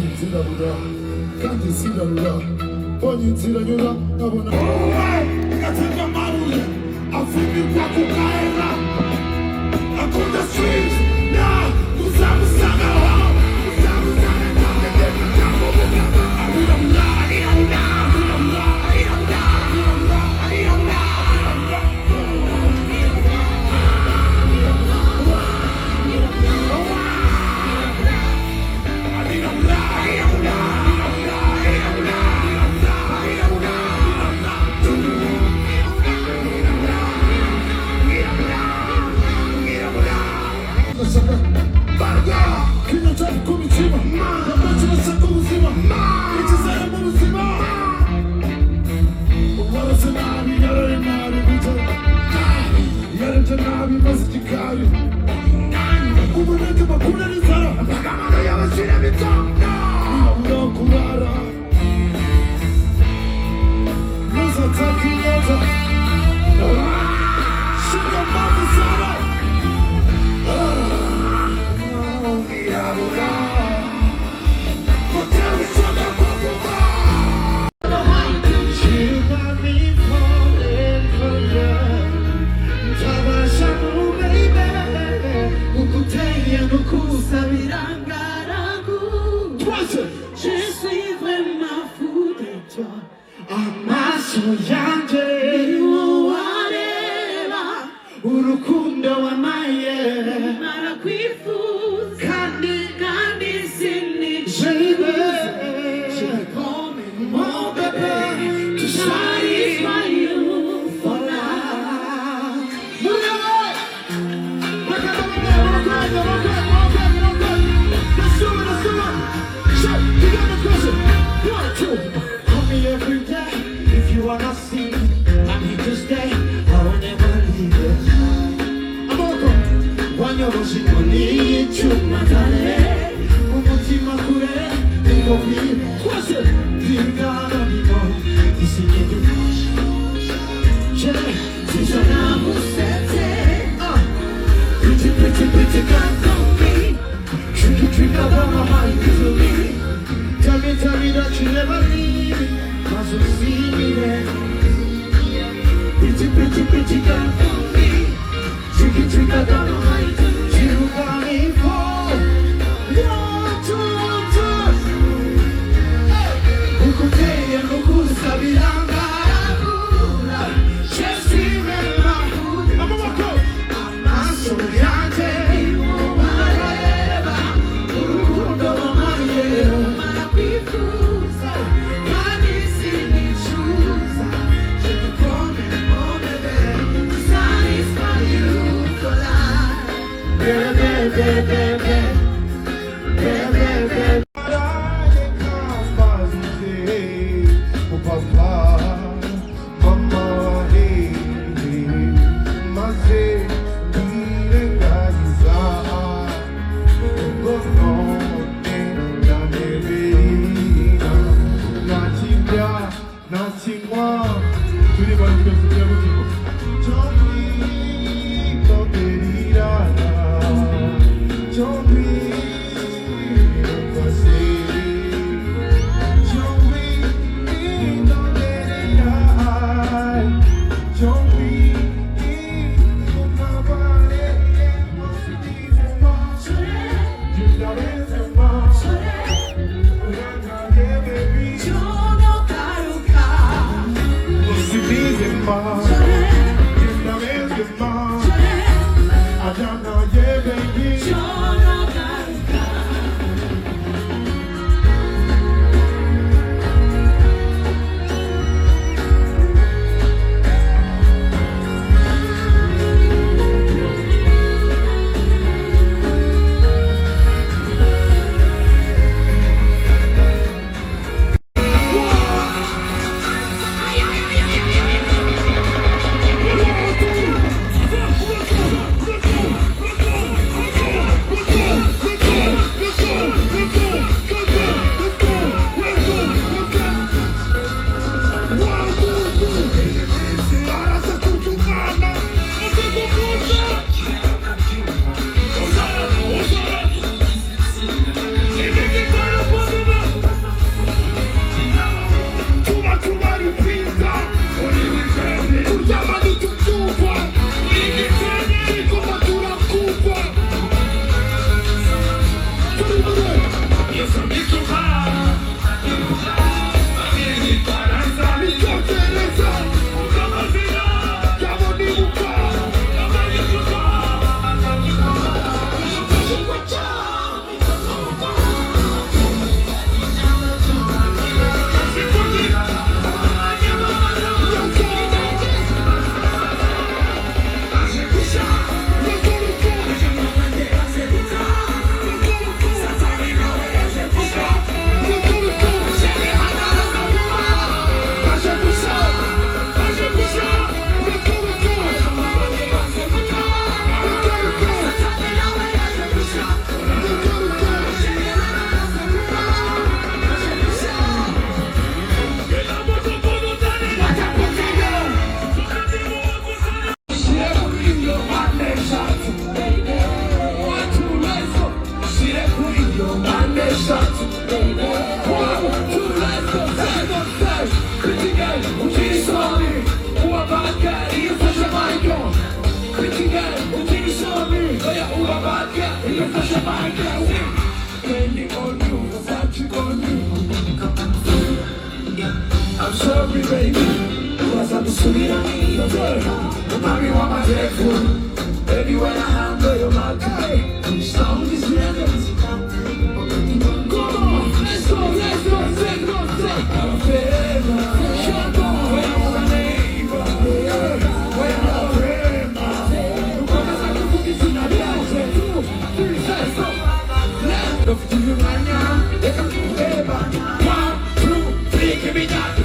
inzirabura kandi zirarura mbonye inzira nyura nkabona gatega amabuye avumirwa ku gahera akunda street na uzamusanga aho amaso yanjye wareba urukundo wamaye narakwifuza kandi sinicuza call me more baby to satisfy you for life. Let's do it. Shut, you got the question. 1, 2. Every day, if you wanna see me, I need to stay. I will never leave it. I'm welcome. When you're rushing on me, to my darling, umutima kure, think of me. Question, you gotta be more. This is the push. She's an amusette. Pretty girl, come me. Tricky, I don't know how you do me. Tell me that you never leave me. Cause you see me there. Pretty girl for me. Tricky, I don't know how you do. You got me for one, two. Ukuteye nukusabiranga akura. Chesi mema kuda. Amaso yanje wareba urukundo wamaye. Narakwifuza kandi sinicuza. Call me more baby to satisfy you for life. Baby. Don't be I'm sorry, baby. Was I'm sweet on your girl. Mommy, want my food. Baby, when I handle your my guy. Song is never. Come on, let's go, let's go, let's go, let's go. I'm a favor. Shut up, when I'm a neighbor. When I'm a friend. Come on, I'm cooking to the house. 2, 3, let's go. Let's go to you right now. Let's go to favor. 1, 2, 3, give me that.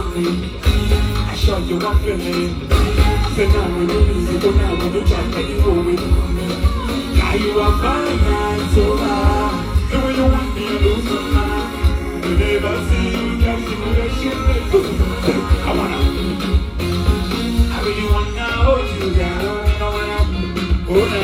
I show you I'm feeling. Phenomenally, so now when you try to go with me, now you are my mind so high. The way you want me to lose my mind. You never see you dancing with a shit like I really wanna hold you down. I wanna